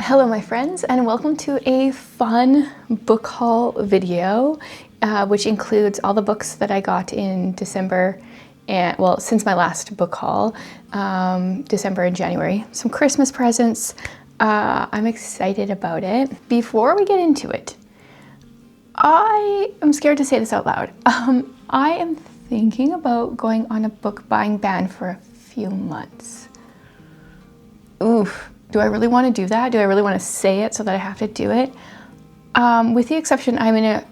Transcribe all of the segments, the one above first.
Hello my friends, and welcome to a fun book haul video, which includes all the books that I got in December and, well, since my last book haul, December and January. Some Christmas presents. I'm excited about it. Before we get into it, I am scared to say this out loud. I am thinking about going on a book buying ban for a few months. Oof. Do I really want to do that? Do I really want to say it so that I have to do it? With the exception, I'm in a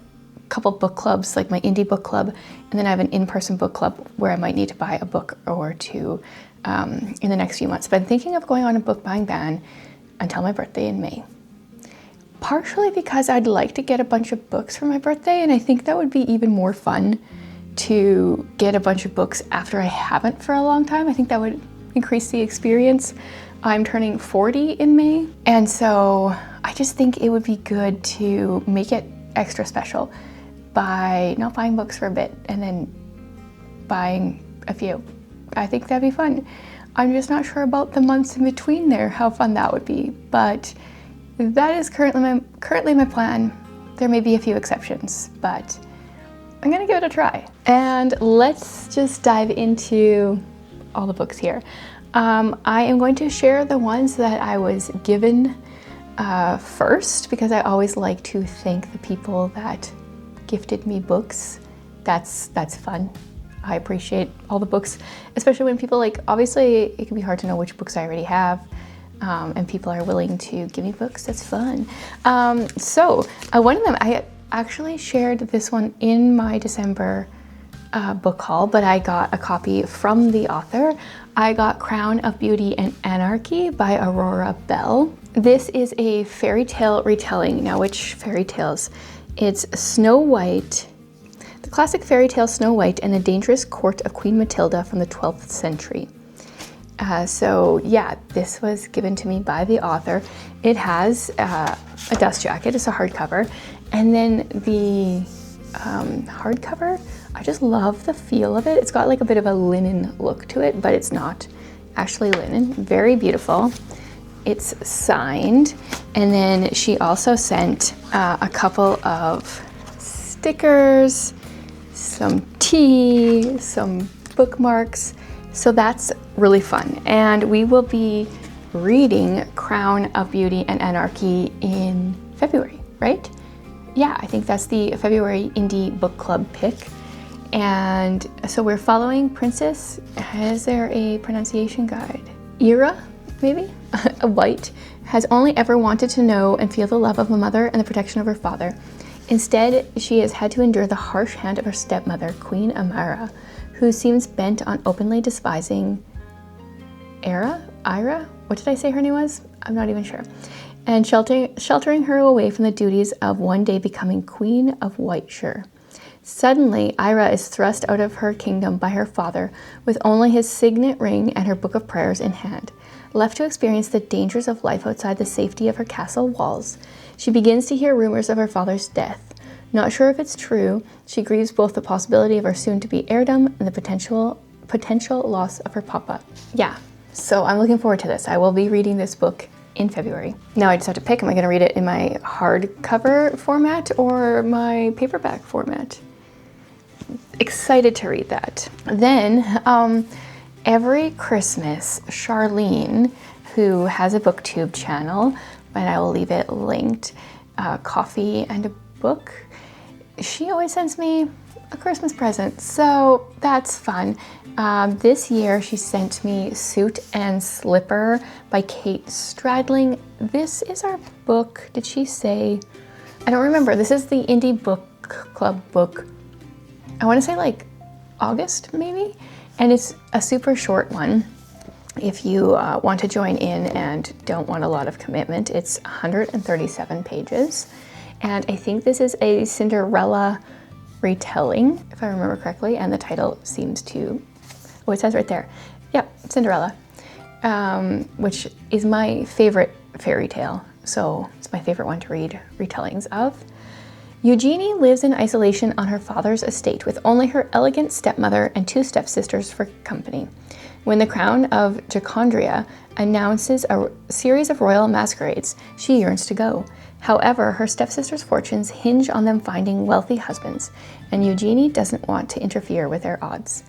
couple book clubs, like my indie book club, and then I have an in-person book club where I might need to buy a book or two in the next few months. But I'm thinking of going on a book buying ban until my birthday in May. Partially because I'd like to get a bunch of books for my birthday, and I think that would be even more fun to get a bunch of books after I haven't for a long time. I think that would increase the experience. I'm turning 40 in May, and so I just think it would be good to make it extra special by not buying books for a bit and then buying a few. I think that'd be fun. I'm just not sure about the months in between there, how fun that would be, but that is currently my plan. There may be a few exceptions, but I'm gonna give it a try. And let's just dive into all the books here. I am going to share the ones that I was given first, because I always like to thank the people that gifted me books. That's fun. I appreciate all the books, especially when people obviously it can be hard to know which books I already have, and people are willing to give me books. That's fun. So one of them, I actually shared this one in my December book haul, but I got a copy from the author. I got Crown of Beauty and Anarchy by Aurora Bell. This is a fairy tale retelling. Now, which fairy tales? It's Snow White, the classic fairy tale Snow White and the Dangerous Court of Queen Matilda from the 12th century. So yeah, this was given to me by the author. It has a dust jacket, it's a hardcover, and then the hardcover, I just love the feel of it. It's got like a bit of a linen look to it, but it's not actually linen. Very beautiful. It's signed, and then she also sent a couple of stickers, some tea, some bookmarks. So that's really fun. And we will be reading Crown of Beauty and Anarchy in February, right? Yeah, I think that's the February Indie Book Club pick. And so we're following Princess, is there a pronunciation guide? Ira, maybe? A White, has only ever wanted to know and feel the love of a mother and the protection of her father. Instead, she has had to endure the harsh hand of her stepmother, Queen Amara, who seems bent on openly despising Ira? What did I say her name was? I'm not even sure. And sheltering her away from the duties of one day becoming Queen of Whiteshire. Suddenly, Ira is thrust out of her kingdom by her father, with only his signet ring and her book of prayers in hand. Left to experience the dangers of life outside the safety of her castle walls, she begins to hear rumors of her father's death. Not sure if it's true, she grieves both the possibility of her soon-to-be heirdom and the potential loss of her papa. Yeah, so I'm looking forward to this. I will be reading this book in February. Now I just have to pick, am I going to read it in my hardcover format or my paperback format? Excited to read that. Then every Christmas, Charlene, who has a booktube channel, and I will leave it linked, Coffee and a Book, she always sends me a Christmas present, so that's fun. This year she sent me Suit and Slipper by Kate Stradling. This is our book, did she say? I don't remember. This is the Indie Book Club book. I want to say like August maybe, and it's a super short one. If you want to join in and don't want a lot of commitment, it's 137 pages. And I think this is a Cinderella retelling, if I remember correctly, and the title seems to, oh, it says right there. Yep, Cinderella, which is my favorite fairy tale. So it's my favorite one to read retellings of. Eugenie lives in isolation on her father's estate with only her elegant stepmother and two stepsisters for company. When the crown of Jacondria announces a series of royal masquerades, she yearns to go. However, her stepsister's fortunes hinge on them finding wealthy husbands, and Eugenie doesn't want to interfere with their odds.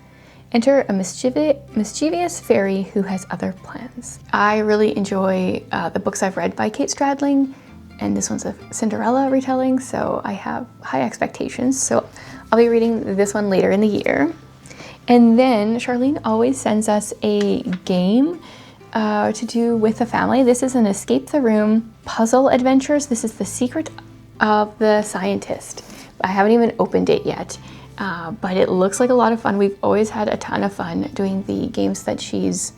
Enter a mischievous fairy who has other plans. I really enjoy the books I've read by Kate Stradling, and this one's a Cinderella retelling, so I have high expectations. So I'll be reading this one later in the year. And then Charlene always sends us a game to do with the family. This is an escape the room puzzle adventures. This is The Secret of the Scientist. I haven't even opened it yet, but it looks like a lot of fun. We've always had a ton of fun doing the games that she's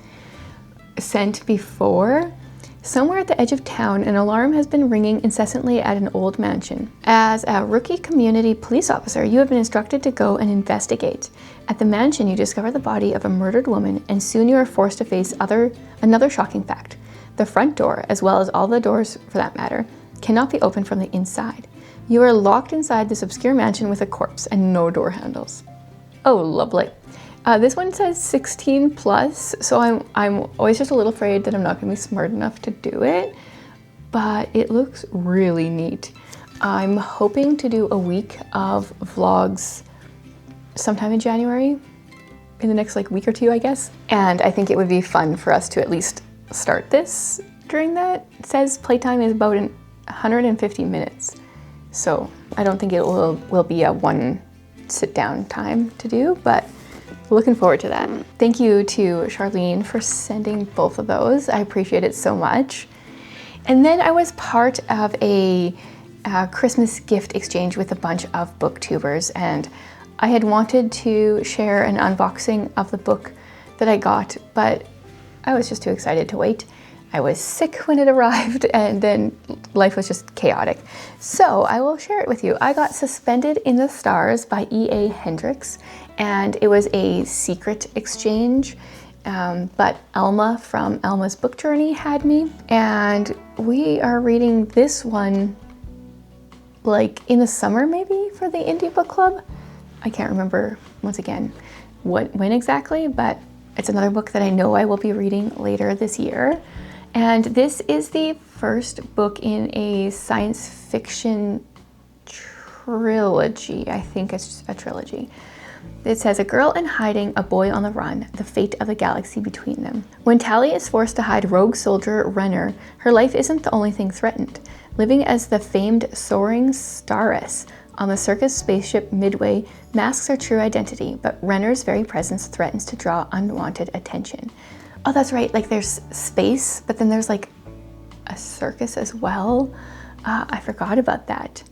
sent before. Somewhere at the edge of town, an alarm has been ringing incessantly at an old mansion. As a rookie community police officer, you have been instructed to go and investigate. At the mansion, you discover the body of a murdered woman, and soon you are forced to face another shocking fact. The front door, as well as all the doors for that matter, cannot be opened from the inside. You are locked inside this obscure mansion with a corpse and no door handles. Oh, lovely. This one says 16 plus, so I'm always just a little afraid that I'm not gonna be smart enough to do it, but it looks really neat. I'm hoping to do a week of vlogs sometime in January, in the next week or two, I guess. And I think it would be fun for us to at least start this during that. It says playtime is about 150 minutes, so I don't think it will be a one sit down time to do, but looking forward to that. Thank you to Charlene for sending both of those. I appreciate it so much. And then I was part of a Christmas gift exchange with a bunch of booktubers, and I had wanted to share an unboxing of the book that I got, but I was just too excited to wait. I was sick when it arrived, and then life was just chaotic. So I will share it with you. I got Suspended in the Stars by E.A. Hendricks, and it was a secret exchange, but Elma from Elma's Book Journey had me, and we are reading this one in the summer maybe for the Indie Book Club. I can't remember, once again, when exactly, but it's another book that I know I will be reading later this year. And this is the first book in a science fiction trilogy. I think it's a trilogy. It says, a girl in hiding, a boy on the run, the fate of the galaxy between them. When Tally is forced to hide rogue soldier Renner, her life isn't the only thing threatened. Living as the famed soaring staress on the circus spaceship Midway masks her true identity, but Renner's very presence threatens to draw unwanted attention. Oh, that's right, there's space, but then there's a circus as well. I forgot about that.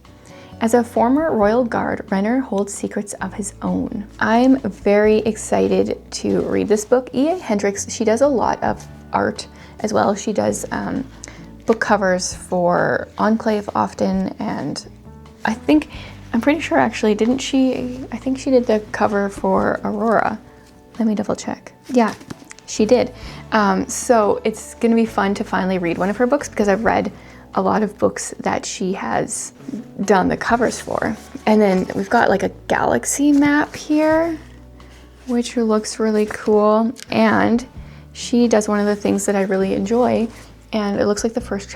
As a former royal guard, Renner holds secrets of his own. I'm very excited to read this book. E.A. Hendricks, she does a lot of art as well. She does book covers for Enclave often, and I'm pretty sure actually, didn't she? I think she did the cover for Aurora. Let me double check. Yeah, she did. So it's gonna be fun to finally read one of her books, because I've read a lot of books that she has done the covers for. And then we've got a galaxy map here, which looks really cool. And she does one of the things that I really enjoy, and it looks like the first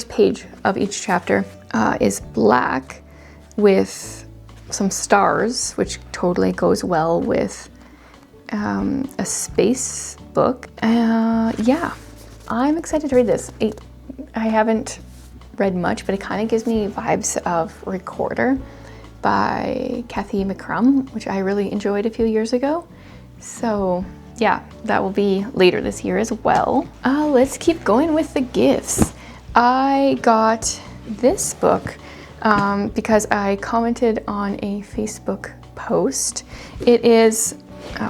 page of each chapter is black with some stars, which totally goes well with a space book. Yeah, I'm excited to read this. I haven't read much, but it kind of gives me vibes of Recorder by Kathy McCrum, which I really enjoyed a few years ago. So yeah, that will be later this year as well. Let's keep going with the gifts. I got this book because I commented on a Facebook post. It is,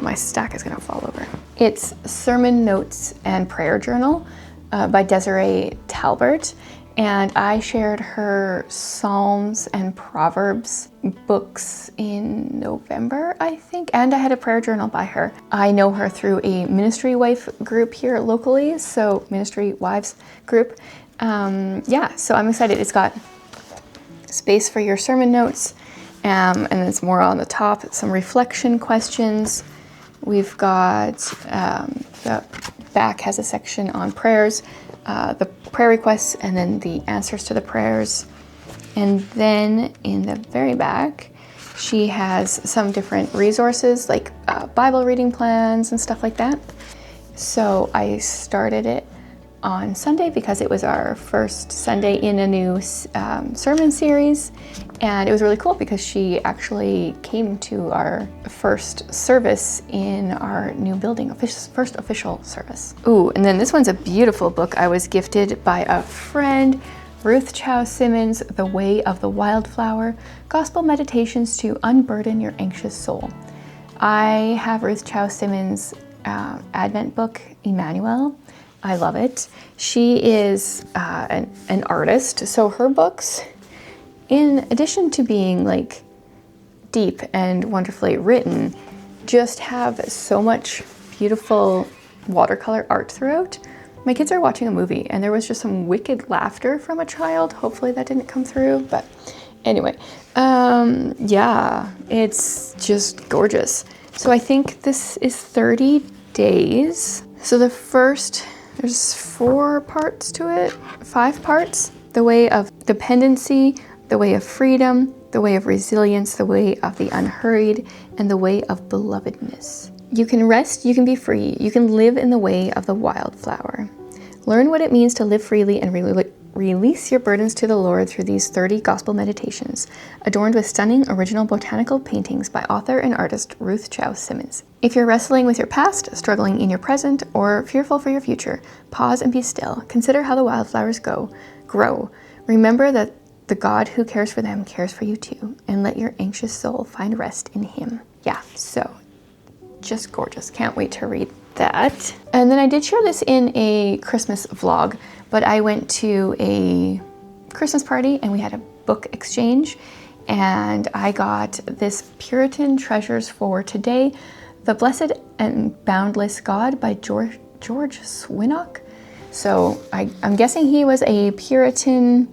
my stack is gonna fall over. It's Sermon Notes and Prayer Journal by Desiree Talbert. And I shared her Psalms and Proverbs books in November, I think, and I had a prayer journal by her. I know her through a Ministry Wife group here locally, so Ministry Wives group. Yeah, so I'm excited. It's got space for your sermon notes, and then it's more on the top, some reflection questions, We've got the back has a section on prayers, the prayer requests, and then the answers to the prayers. And then in the very back, she has some different resources like Bible reading plans and stuff like that. So I started it on Sunday because it was our first Sunday in a new sermon series. And it was really cool because she actually came to our first service in our new building, first official service. Ooh, and then this one's a beautiful book I was gifted by a friend, Ruth Chow Simmons, The Way of the Wildflower, Gospel Meditations to Unburden Your Anxious Soul. I have Ruth Chow Simmons' Advent book, Emmanuel. I love it. She is an artist, so her books, in addition to being like deep and wonderfully written, just have so much beautiful watercolor art throughout. My kids are watching a movie and there was just some wicked laughter from a child. Hopefully that didn't come through, but anyway, yeah, it's just gorgeous. So I think this is 30 days. So there's 4 parts to it, 5 parts. The way of dependency, the way of freedom, the way of resilience, the way of the unhurried, and the way of belovedness. You can rest, you can be free, you can live in the way of the wildflower. Learn what it means to live freely and release your burdens to the Lord through these 30 gospel meditations, adorned with stunning original botanical paintings by author and artist Ruth Chow Simmons. If you're wrestling with your past, struggling in your present, or fearful for your future, pause and be still. Consider how the wildflowers grow. Remember that the God who cares for them cares for you too, and let your anxious soul find rest in Him. Yeah, so just gorgeous. Can't wait to read that. And then I did share this in a Christmas vlog, but I went to a Christmas party and we had a book exchange, and I got this Puritan Treasures for Today, The Blessed and Boundless God by George Swinnock. So I'm guessing he was a Puritan.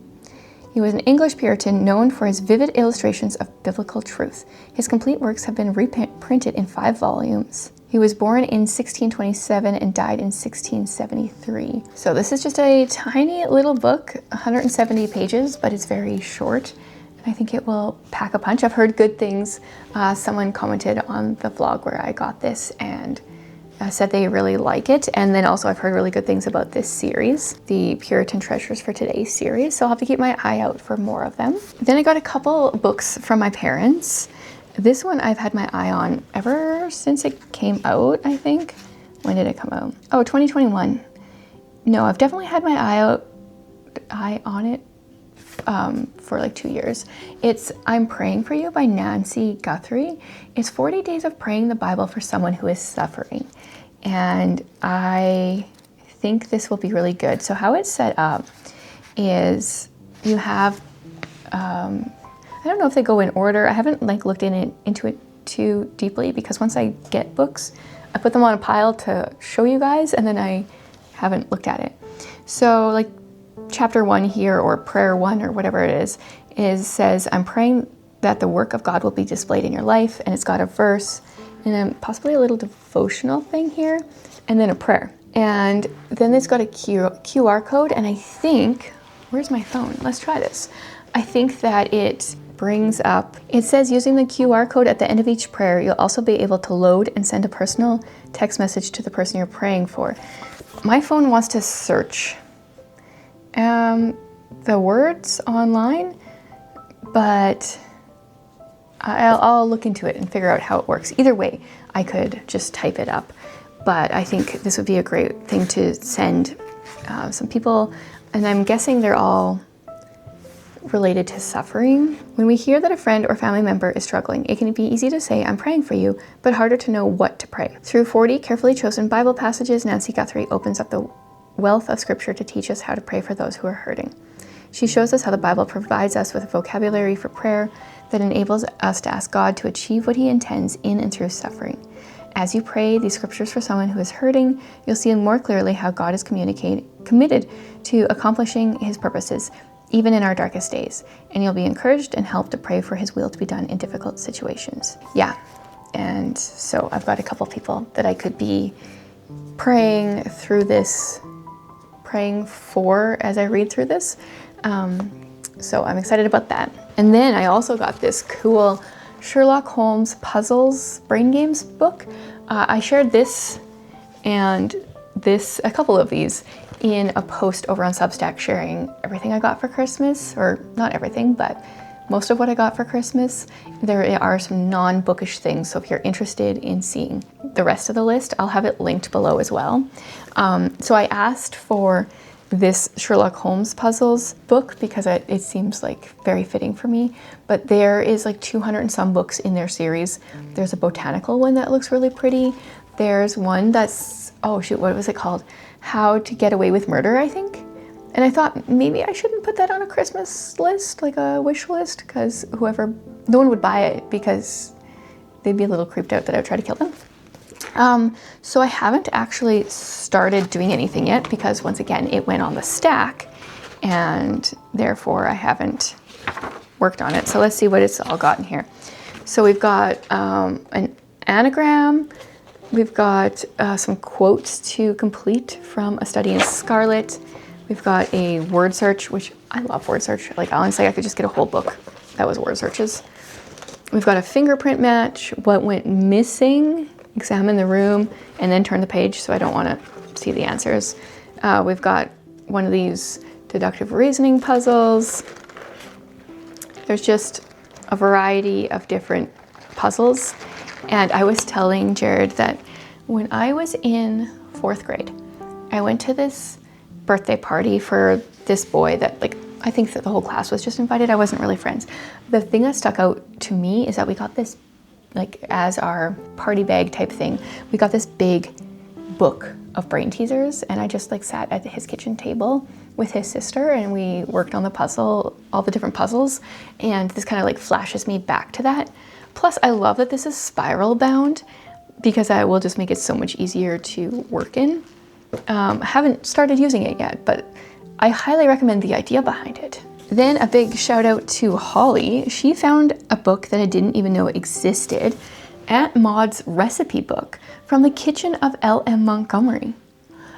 He was an English Puritan known for his vivid illustrations of biblical truth. His complete works have been reprinted in 5 volumes. He was born in 1627 and died in 1673. So this is just a tiny little book, 170 pages, but it's very short. And I think it will pack a punch. I've heard good things. Someone commented on the vlog where I got this and said they really like it. And then also I've heard really good things about this series, the Puritan Treasures for Today series. So I'll have to keep my eye out for more of them. Then I got a couple books from my parents. This one I've had my eye on ever since it came out, I think. When did it come out? Oh, 2021. No, I've definitely had my eye on it for like 2 years. It's I'm Praying for You by Nancy Guthrie. It's 40 days of praying the Bible for someone who is suffering. And I think this will be really good. So how it's set up is you have, I don't know if they go in order. I haven't like looked into it too deeply because once I get books, I put them on a pile to show you guys and then I haven't looked at it. So like chapter 1 here, or prayer 1 or whatever it is says, I'm praying that the work of God will be displayed in your life. And it's got a verse and then possibly a little devotional thing here and then a prayer. And then it's got a QR code. And I think, where's my phone? Let's try this. I think that it brings up, it says using the QR code at the end of each prayer, you'll also be able to load and send a personal text message to the person you're praying for. My phone wants to search the words online, but I'll look into it and figure out how it works. Either way, I could just type it up, but I think this would be a great thing to send some people, and I'm guessing they're all related to suffering. When we hear that a friend or family member is struggling, it can be easy to say, I'm praying for you, but harder to know what to pray. Through 40 carefully chosen Bible passages, Nancy Guthrie opens up the wealth of scripture to teach us how to pray for those who are hurting. She shows us how the Bible provides us with a vocabulary for prayer that enables us to ask God to achieve what He intends in and through suffering. As you pray these scriptures for someone who is hurting, you'll see more clearly how God is committed to accomplishing His purposes, even in our darkest days, and you'll be encouraged and helped to pray for His will to be done in difficult situations. Yeah, And so I've got a couple people that I could be praying through this, praying for as I read through this. So I'm excited about that. And then I also got this cool Sherlock Holmes Puzzles Brain Games book. I shared this and a couple of these in a post over on Substack sharing everything I got for Christmas, or not everything, but most of what I got for Christmas. There are some non-bookish things, so if you're interested in seeing the rest of the list, I'll have it linked below as well. So I asked for this Sherlock Holmes puzzles book because it seems like very fitting for me, but there is like 200 and some books in their series. There's a botanical one that looks really pretty. There's one that's, oh shoot, what was it called? How to Get Away with Murder, I think. And I thought maybe I shouldn't put that on a Christmas list, like a wish list, because no one would buy it because they'd be a little creeped out that I would try to kill them. So I haven't actually started doing anything yet because once again, it went on the stack and therefore I haven't worked on it. So let's see what it's all got in here. So we've got an anagram. We've got some quotes to complete from A Study in Scarlet. We've got a word search, which I love word search. Like honestly, I could just get a whole book that was word searches. We've got a fingerprint match, what went missing, examine the room, and then turn the page so I don't want to see the answers. We've got one of these deductive reasoning puzzles. There's just a variety of different puzzles. And I was telling Jared that when I was in 4th grade, I went to this birthday party for this boy that, like, I think that the whole class was just invited. I wasn't really friends. The thing that stuck out to me is that we got this, like, as our party bag type thing, we got this big book of brain teasers, and I just like sat at his kitchen table with his sister and we worked on the puzzle, all the different puzzles, and this kind of like flashes me back to that. Plus, I love that this is spiral bound because I will just make it so much easier to work in. I haven't started using it yet, but I highly recommend the idea behind it. Then a big shout out to Holly. She found a book that I didn't even know existed, Aunt Maud's recipe book from the kitchen of L.M. Montgomery.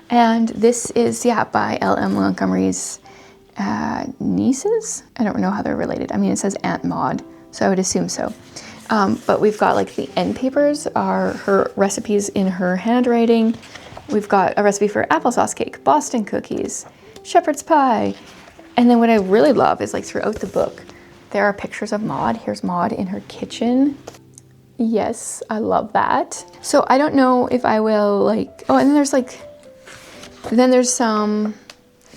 And this is, by L.M. Montgomery's nieces. I don't know how they're related. I mean, it says Aunt Maud, so I would assume so. But we've got like the end papers are her recipes in her handwriting. We've got a recipe for applesauce cake, Boston cookies, shepherd's pie. And then what I really love is like throughout the book, there are pictures of Maud. Here's Maud in her kitchen. Yes, I love that. So I don't know if I will like, oh, and then there's some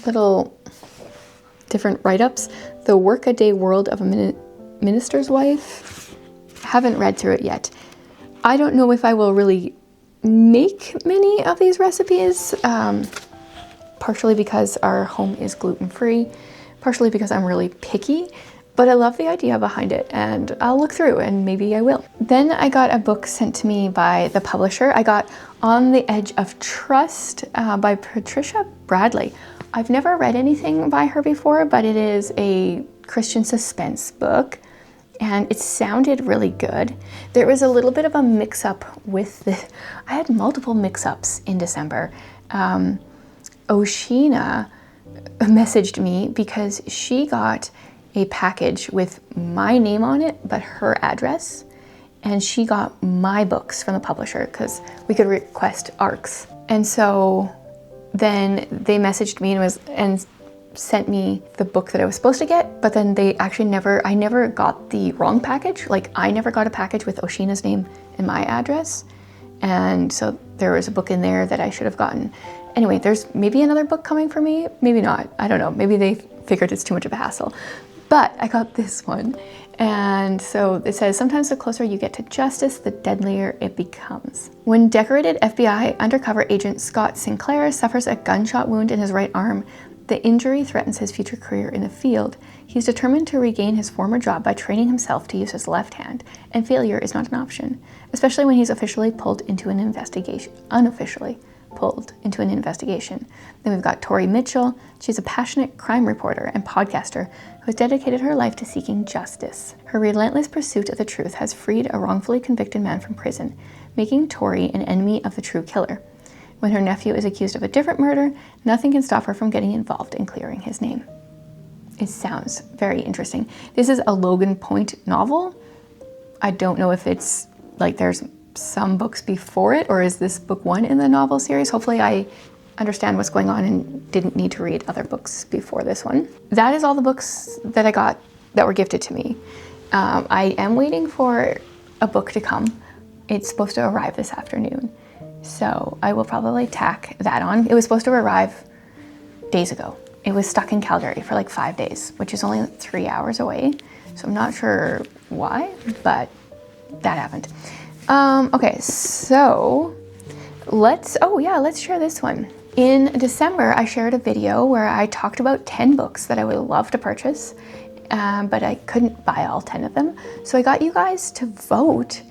little different write-ups. The Workaday World of a Minister's Wife. Haven't read through it yet. I don't know if I will really make many of these recipes, partially because our home is gluten-free, partially because I'm really picky, but I love the idea behind it and I'll look through and maybe I will. Then I got a book sent to me by the publisher. I got On the Edge of Trust by Patricia Bradley. I've never read anything by her before, but it is a Christian suspense book and it sounded really good. There was a little bit of a mix-up with this. I had multiple mix-ups in December. Oshina messaged me because she got a package with my name on it, but her address, and she got my books from the publisher because we could request ARCs. And so then they messaged me and sent me the book that I was supposed to get, but then they actually I never got the wrong package. Like I never got a package with Oshina's name and my address. And so there was a book in there that I should have gotten. Anyway, there's maybe another book coming for me, maybe not. I don't know, maybe they figured it's too much of a hassle. But I got this one. And so it says, sometimes the closer you get to justice, the deadlier it becomes. When decorated FBI undercover agent Scott Sinclair suffers a gunshot wound in his right arm, the injury threatens his future career in the field. He's determined to regain his former job by training himself to use his left hand, and failure is not an option, especially when he's officially pulled into an investigation, unofficially pulled into an investigation. Then we've got Tori Mitchell. She's a passionate crime reporter and podcaster who has dedicated her life to seeking justice. Her relentless pursuit of the truth has freed a wrongfully convicted man from prison, making Tori an enemy of the true killer. When her nephew is accused of a different murder, nothing can stop her from getting involved in clearing his name. It sounds very interesting. This is a Logan Point novel. I don't know if it's like there's some books before it, or is this book one in the novel series? Hopefully I understand what's going on and didn't need to read other books before this one. That is all the books that I got that were gifted to me. I am waiting for a book to come. It's supposed to arrive this afternoon. So I will probably tack that on. It was supposed to arrive days ago. It was stuck in Calgary for like 5 days, which is only 3 hours away. So I'm not sure why, but that happened. Okay, so let's share this one. In December, I shared a video where I talked about 10 books that I would love to purchase, but I couldn't buy all 10 of them. So I got you guys to vote,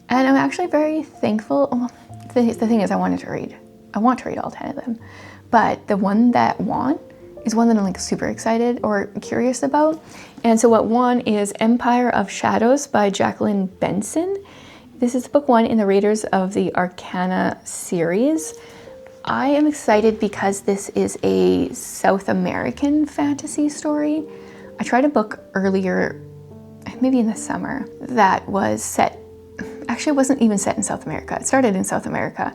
and I'm actually very thankful. Well, the thing is, I want to read all 10 of them, but the one that won is one that I'm like super excited or curious about. And so what won is Empire of Shadows by Jacqueline Benson. This is book one in the Raiders of the Arcana series. I am excited because this is a South American fantasy story. I tried a book earlier, maybe in the summer, that was set, actually it wasn't even set in South America. It started in South America.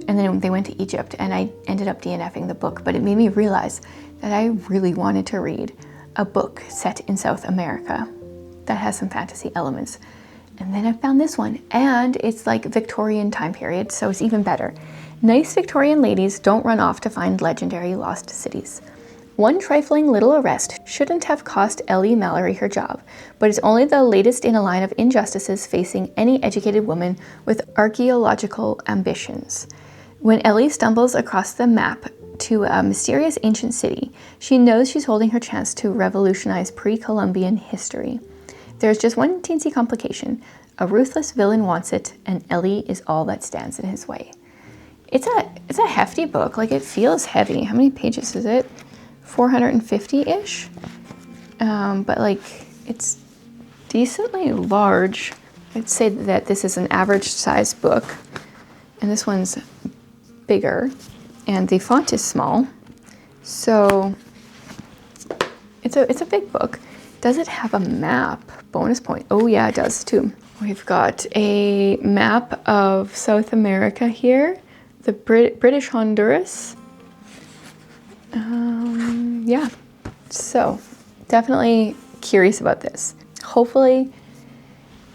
And then they went to Egypt, and I ended up DNFing the book, but it made me realize that I really wanted to read a book set in South America that has some fantasy elements. And then I found this one, and it's like Victorian time period, so it's even better. Nice Victorian ladies don't run off to find legendary lost cities. One trifling little arrest shouldn't have cost Ellie Mallory her job, but it's only the latest in a line of injustices facing any educated woman with archaeological ambitions. When Ellie stumbles across the map to a mysterious ancient city, she knows she's holding her chance to revolutionize pre-Columbian history. There's just one teensy complication. A ruthless villain wants it, and Ellie is all that stands in his way. It's a hefty book. Like, it feels heavy. How many pages is it? 450-ish? But like, it's decently large. I'd say that this is an average size book, and this one's bigger, and the font is small, so it's a big book. Does it have a map? Bonus point. Oh yeah, it does too. We've got a map of South America here, the British Honduras. Yeah, so definitely curious about this. Hopefully,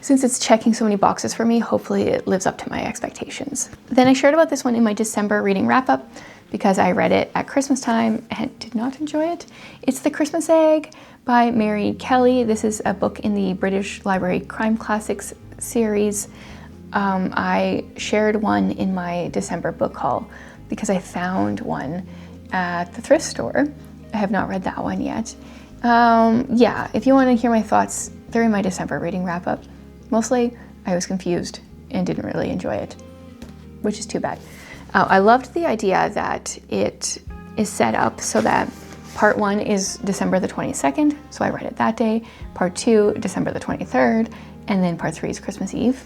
since it's checking so many boxes for me, hopefully it lives up to my expectations. Then I shared about this one in my December reading wrap-up because I read it at Christmas time and did not enjoy it. It's The Christmas Egg by Mary Kelly. This is a book in the British Library Crime Classics series. I shared one in my December book haul because I found one at the thrift store. I have not read that one yet. Yeah, if you want to hear my thoughts, they're in my December reading wrap-up. Mostly, I was confused and didn't really enjoy it, which is too bad. I loved the idea that it is set up so that part one is December the 22nd, so I read it that day. Part two, December the 23rd, and then part three is Christmas Eve.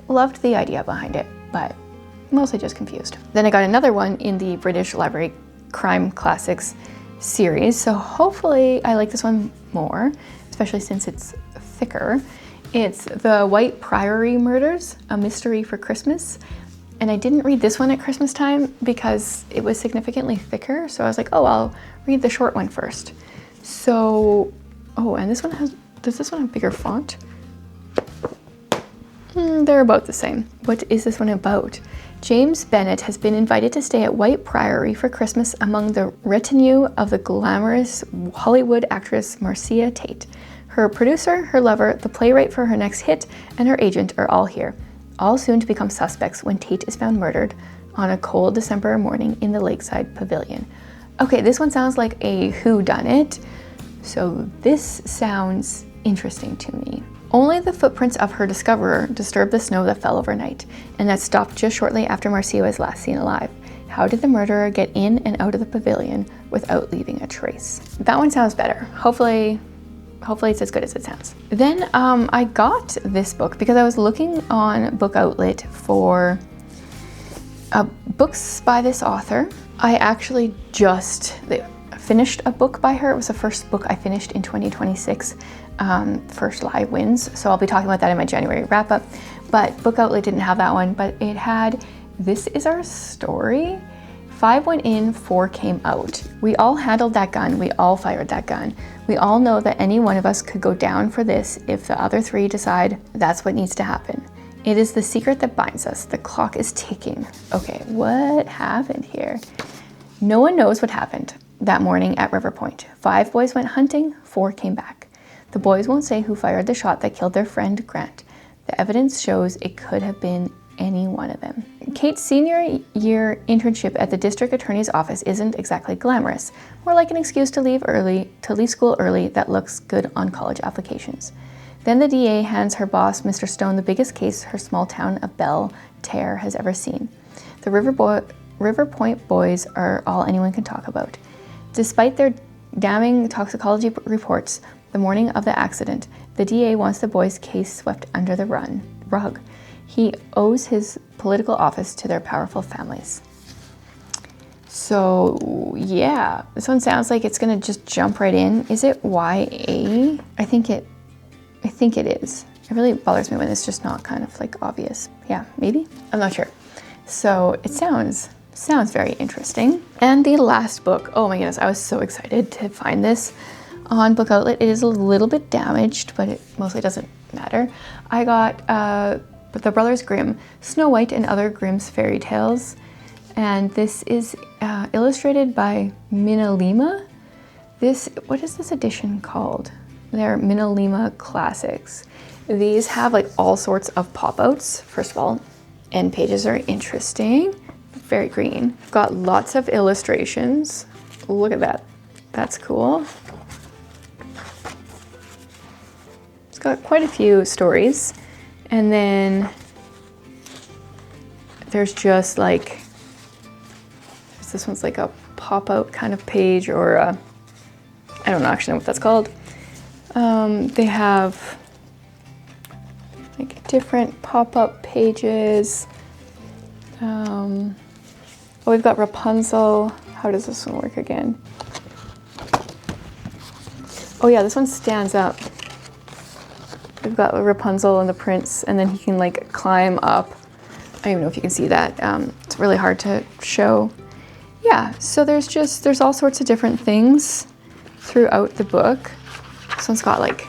Loved the idea behind it, but mostly just confused. Then I got another one in the British Library Crime Classics series, so hopefully I like this one more, especially since it's thicker. It's The White Priory Murders, A Mystery for Christmas. And I didn't read this one at Christmas time because it was significantly thicker. So I was like, oh, I'll read the short one first. So, oh, and does this one have bigger font? They're about the same. What is this one about? James Bennett has been invited to stay at White Priory for Christmas among the retinue of the glamorous Hollywood actress Marcia Tate. Her producer, her lover, the playwright for her next hit, and her agent are all here, all soon to become suspects when Tate is found murdered on a cold December morning in the Lakeside Pavilion. Okay, this one sounds like a whodunit, so this sounds interesting to me. Only the footprints of her discoverer disturbed the snow that fell overnight, and that stopped just shortly after Marcia was last seen alive. How did the murderer get in and out of the pavilion without leaving a trace? That one sounds better. Hopefully it's as good as it sounds. Then I got this book because I was looking on Book Outlet for books by this author. I actually just finished a book by her. It was the first book I finished in 2026, First Lie Wins. So I'll be talking about that in my January wrap up. But Book Outlet didn't have that one, but it had This Is Our Story. 5 went in, 4 came out. We all handled that gun. We all fired that gun. We all know that any one of us could go down for this if the other 3 decide that's what needs to happen. It is the secret that binds us. The clock is ticking. Okay, what happened here? No one knows what happened that morning at River Point. 5 boys went hunting, 4 came back. The boys won't say who fired the shot that killed their friend Grant. The evidence shows it could have been any one of them. Kate's senior year internship at the district attorney's office isn't exactly glamorous, more like an excuse to leave school early that looks good on college applications. Then the DA hands her boss, Mr. Stone, the biggest case her small town of Belle Terre has ever seen. The River Point boys are all anyone can talk about. Despite their damning toxicology reports the morning of the accident, the DA wants the boys' case swept under the rug. He owes his political office to their powerful families. So yeah, this one sounds like it's gonna just jump right in. Is it YA? I think it is. It really bothers me when it's just not kind of like obvious. Yeah, maybe? I'm not sure. So it sounds very interesting. And the last book, oh my goodness, I was so excited to find this on Book Outlet. It is a little bit damaged, but it mostly doesn't matter. I got the Brothers Grimm, Snow White and Other Grimm's Fairy Tales. And this is illustrated by Minna Lima. What is this edition called? They're Minna Lima Classics. These have like all sorts of pop-outs, first of all, and pages are interesting, very green. Got lots of illustrations. Look at that, that's cool. It's got quite a few stories. And then there's just like, this one's like a pop-out kind of page, or I don't actually know what that's called. They have like different pop-up pages. We've got Rapunzel. How does this one work again? Oh yeah, this one stands up. We've got Rapunzel and the prince, and then he can like climb up. I don't even know if you can see that. It's really hard to show. Yeah, so there's all sorts of different things throughout the book. This one's got like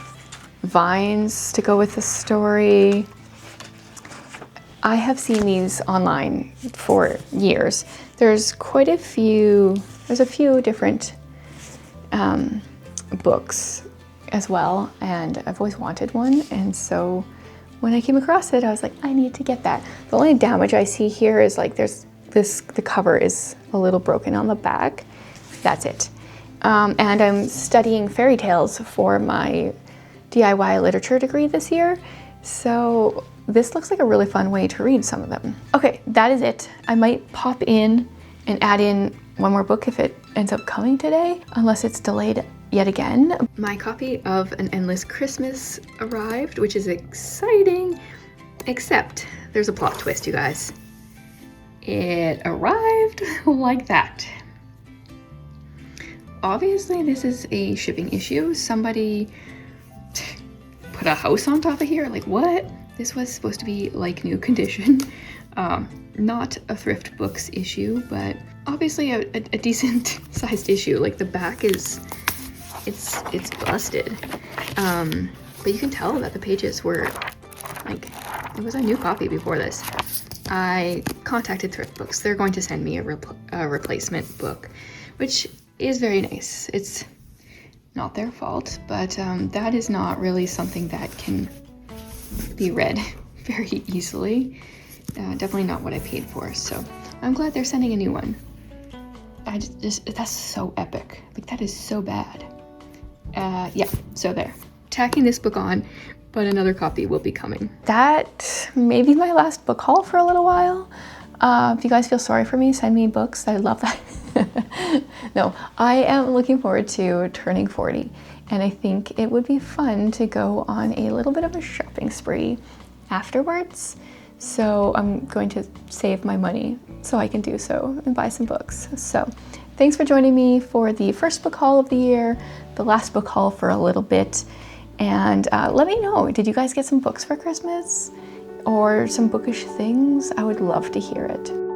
vines to go with the story. I have seen these online for years. There's a few different books as well, and I've always wanted one, and so when I came across it, I was like, I need to get that. The only damage I see here is like the cover is a little broken on the back. That's it. And I'm studying fairy tales for my DIY literature degree this year, so this looks like a really fun way to read some of them. Okay, that is it. I might pop in and add in one more book if it ends up coming today, unless it's delayed yet again. My copy of An Endless Christmas arrived, which is exciting, except there's a plot twist, you guys. It arrived like that. Obviously, this is a shipping issue. Somebody put a house on top of here, like what? This was supposed to be like new condition. Not a Thrift Books issue, but obviously a decent sized issue. Like the back is, it's busted. But you can tell that the pages were like, it was a new copy before this. I contacted Thrift Books. They're going to send me a replacement book, which is very nice. It's not their fault, but that is not really something that can be read very easily. Definitely not what I paid for, so I'm glad they're sending a new one. That's so epic. Like, that is so bad. Yeah, so there. Tacking this book on, but another copy will be coming. That may be my last book haul for a little while. If you guys feel sorry for me, send me books. I love that. No, I am looking forward to turning 40, and I think it would be fun to go on a little bit of a shopping spree afterwards. So I'm going to save my money so I can do so and buy some books. So thanks for joining me for the first book haul of the year, the last book haul for a little bit. And let me know, did you guys get some books for Christmas or some bookish things? I would love to hear it.